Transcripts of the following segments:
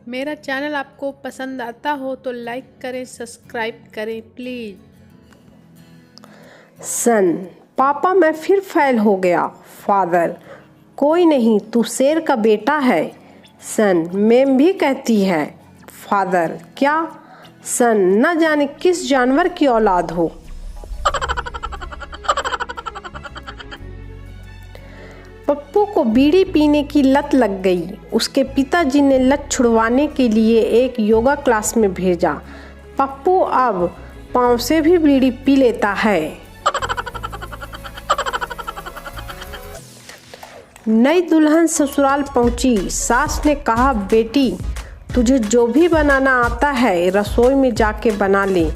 मेरा चैनल आपको पसंद आता हो तो लाइक करें, सब्सक्राइब करें प्लीज़। सन, पापा मैं फिर फेल हो गया। फादर, कोई नहीं, तू शेर का बेटा है। सन, मैम भी कहती है। फादर, क्या? सन, न जाने किस जानवर की औलाद हो। पप्पू को बीड़ी पीने की लत लग गई। उसके पिताजी ने लत छुड़वाने के लिए एक योगा क्लास में भेजा। पप्पू अब पाँव से भी बीड़ी पी लेता है। नई दुल्हन ससुराल पहुंची। सास ने कहा, बेटी तुझे जो भी बनाना आता है रसोई में जाके बना ले।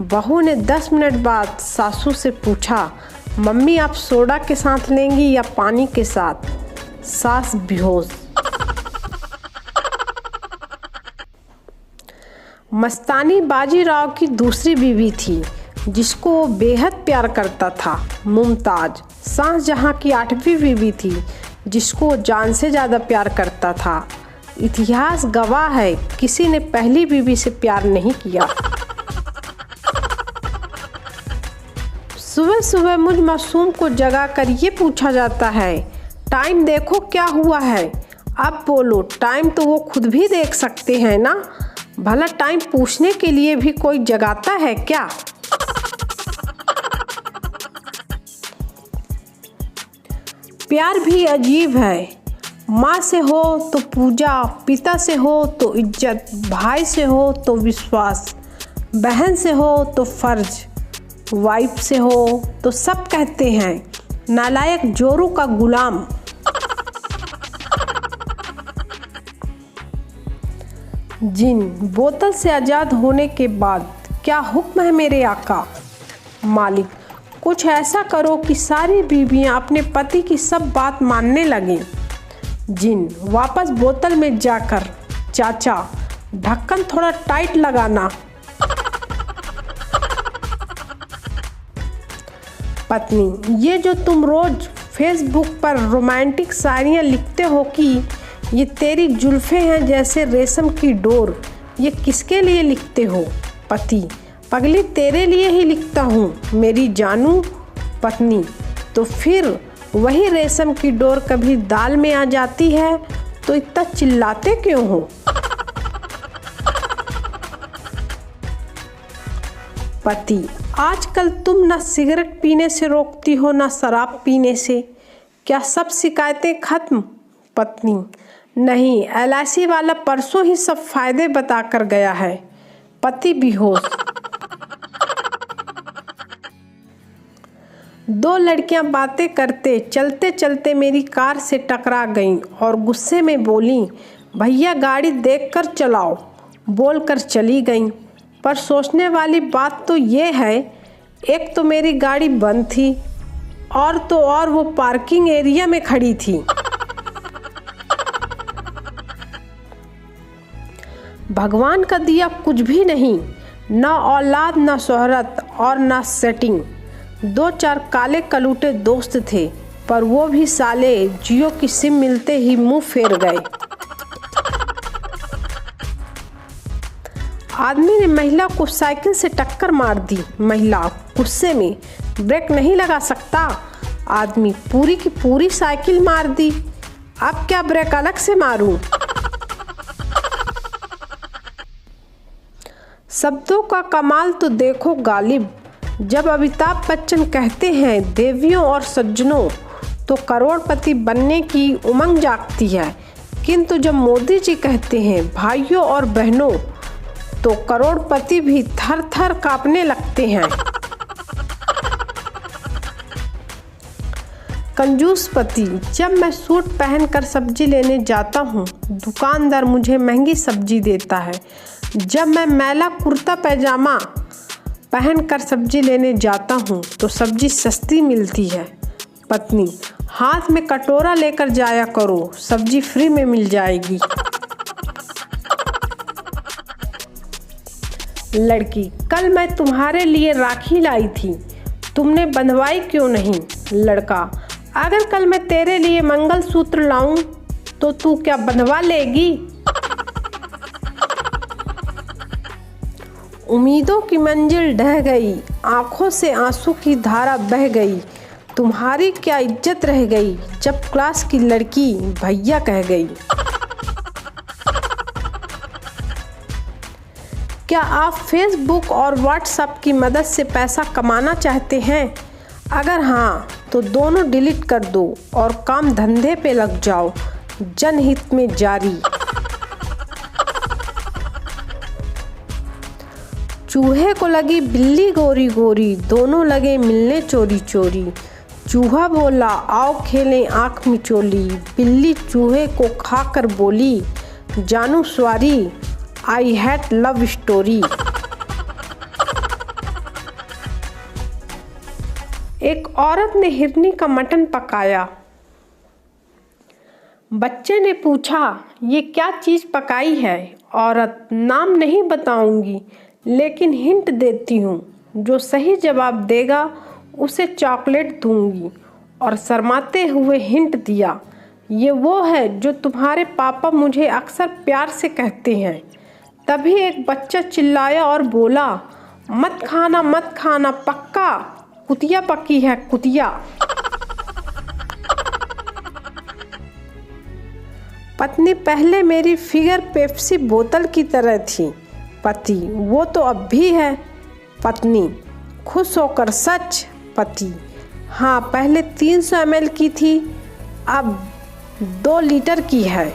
बहू ने 10 मिनट बाद सासू से पूछा, मम्मी आप सोडा के साथ लेंगी या पानी के साथ? सास बेहोश। मस्तानी बाजीराव की दूसरी बीवी थी जिसको वो बेहद प्यार करता था, मुमताज। शाहजहां की 8वीं बीवी थी जिसको जान से ज़्यादा प्यार करता था। इतिहास गवाह है, किसी ने पहली बीवी से प्यार नहीं किया। सुबह सुबह मुझ मासूम को जगाकर ये पूछा जाता है, टाइम देखो क्या हुआ है। अब बोलो, टाइम तो वो खुद भी देख सकते हैं ना। भला टाइम पूछने के लिए भी कोई जगाता है क्या? प्यार भी अजीब है। माँ से हो तो पूजा, पिता से हो तो इज्जत, भाई से हो तो विश्वास, बहन से हो तो फर्ज, वाइफ से हो तो सब कहते हैं नालायक जोरू का गुलाम। जिन, बोतल से आज़ाद होने के बाद क्या हुक्म है मेरे आका? मालिक, कुछ ऐसा करो कि सारी बीवियां अपने पति की सब बात मानने लगें। जिन, वापस बोतल में जाकर, चाचा ढक्कन थोड़ा टाइट लगाना। पत्नी, ये जो तुम रोज फेसबुक पर रोमांटिक शायरियाँ लिखते हो कि ये तेरी जुल्फें हैं जैसे रेशम की डोर, ये किसके लिए लिखते हो? पति, पगली तेरे लिए ही लिखता हूँ मेरी जानू। पत्नी, तो फिर वही रेशम की डोर कभी दाल में आ जाती है तो इतना चिल्लाते क्यों हो? पति, आजकल तुम ना सिगरेट पीने से रोकती हो ना शराब पीने से, क्या सब शिकायतें खत्म? पत्नी, नहीं, LIC वाला परसों ही सब फायदे बता कर गया है। पति बेहोश। 2 लड़कियां बातें करते चलते चलते मेरी कार से टकरा गईं और गुस्से में बोलीं, भैया गाड़ी देखकर चलाओ, बोलकर चली गईं। पर सोचने वाली बात तो ये है, एक तो मेरी गाड़ी बंद थी और वो पार्किंग एरिया में खड़ी थी। भगवान का दिया कुछ भी नहीं, ना औलाद ना शोहरत और ना सेटिंग। 2-4 काले कलूटे दोस्त थे पर वो भी साले जियो की सिम मिलते ही मुंह फेर गए। आदमी ने महिला को साइकिल से टक्कर मार दी। महिला गुस्से में, ब्रेक नहीं लगा सकता। आदमी, पूरी की पूरी साइकिल मार दी, अब क्या ब्रेक अलग से मारूं? शब्दों का कमाल तो देखो गालिब। जब अमिताभ बच्चन कहते हैं देवियों और सज्जनों तो करोड़पति बनने की उमंग जागती है, किंतु जब मोदी जी कहते हैं भाइयों और बहनों तो करोड़पति भी थर थर कांपने लगते हैं। कंजूस पति, जब मैं सूट पहनकर सब्जी लेने जाता हूँ दुकानदार मुझे महंगी सब्जी देता है। जब मैं मैला कुर्ता पैजामा पहनकर सब्जी लेने जाता हूँ तो सब्जी सस्ती मिलती है। पत्नी, हाथ में कटोरा लेकर जाया करो, सब्जी फ्री में मिल जाएगी। लड़की, कल मैं तुम्हारे लिए राखी लाई थी, तुमने बंधवाई क्यों नहीं? लड़का, अगर कल मैं तेरे लिए मंगलसूत्र लाऊं तो तू क्या बंधवा लेगी? उम्मीदों की मंजिल ढह गई, आंखों से आंसू की धारा बह गई। तुम्हारी क्या इज्जत रह गई जब क्लास की लड़की भैया कह गई। क्या आप फेसबुक और व्हाट्सएप की मदद से पैसा कमाना चाहते हैं? अगर हाँ तो दोनों डिलीट कर दो और काम धंधे पे लग जाओ, जनहित में जारी। चूहे को लगी बिल्ली गोरी गोरी, दोनों लगे मिलने चोरी चोरी। चूहा बोला आओ खेलें आँख मिचोली, बिल्ली चूहे को खाकर बोली जानू स्वारी, आई हैड लव स्टोरी। एक औरत ने हिरनी का मटन पकाया। बच्चे ने पूछा ये क्या चीज़ पकाई है? औरत नाम नहीं बताऊंगी लेकिन हिंट देती हूँ, जो सही जवाब देगा उसे चॉकलेट दूंगी। और शर्माते हुए हिंट दिया ये वो है जो तुम्हारे पापा मुझे अक्सर प्यार से कहते हैं। तभी एक बच्चा चिल्लाया और बोला मत खाना पक्का, कुतिया पकी है कुतिया। पत्नी पहले मेरी फिगर पेप्सी बोतल की तरह थी, पति वो तो अब भी है। पत्नी खुश होकर सच, पति हाँ पहले 300 ml की थी अब 2 लीटर की है।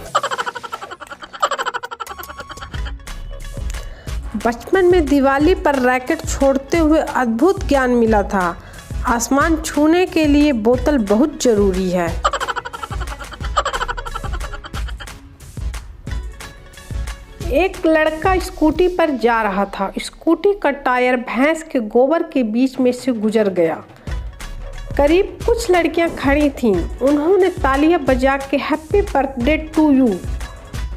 बचपन में दिवाली पर रैकेट छोड़ते हुए अद्भुत ज्ञान मिला था, आसमान छूने के लिए बोतल बहुत जरूरी है। एक लड़का स्कूटी पर जा रहा था, स्कूटी का टायर भैंस के गोबर के बीच में से गुजर गया। करीब कुछ लड़कियां खड़ी थीं, उन्होंने तालियां बजा के हैप्पी बर्थडे टू यू।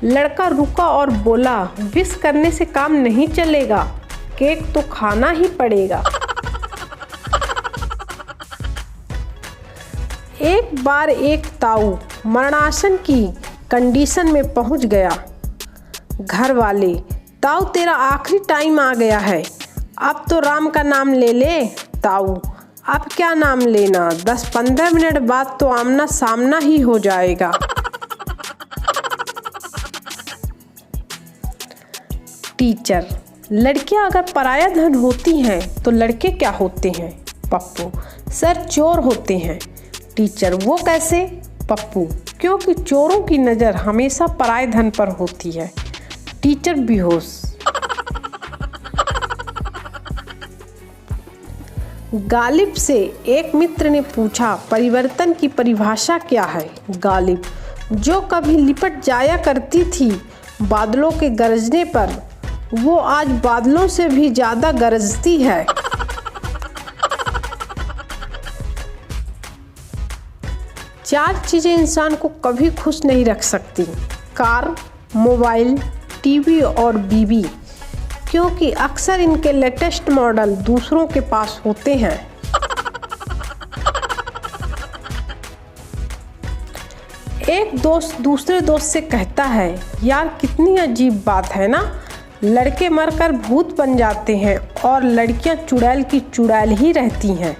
लड़का रुका और बोला विश करने से काम नहीं चलेगा, केक तो खाना ही पड़ेगा। एक बार एक ताऊ मरणासन की कंडीशन में पहुंच गया। घर वाले ताऊ तेरा आखिरी टाइम आ गया है, अब तो राम का नाम ले ले। ताऊ अब क्या नाम लेना, 10-15 मिनट बाद तो आमना सामना ही हो जाएगा। टीचर लड़कियां अगर पराया धन होती हैं तो लड़के क्या होते हैं? पप्पू सर चोर होते हैं। टीचर वो कैसे? पप्पू क्योंकि चोरों की नज़र हमेशा पराये धन पर होती है। टीचर बेहोश। गालिब से एक मित्र ने पूछा परिवर्तन की परिभाषा क्या है? गालिब जो कभी लिपट जाया करती थी बादलों के गरजने पर, वो आज बादलों से भी ज़्यादा गरजती है। चार चीज़ें इंसान को कभी खुश नहीं रख सकती, कार, मोबाइल, टीवी और बीवी, क्योंकि अक्सर इनके लेटेस्ट मॉडल दूसरों के पास होते हैं। एक दोस्त दूसरे दोस्त से कहता है यार कितनी अजीब बात है ना, लड़के मरकर भूत बन जाते हैं और लड़कियां चुड़ैल की चुड़ैल ही रहती हैं।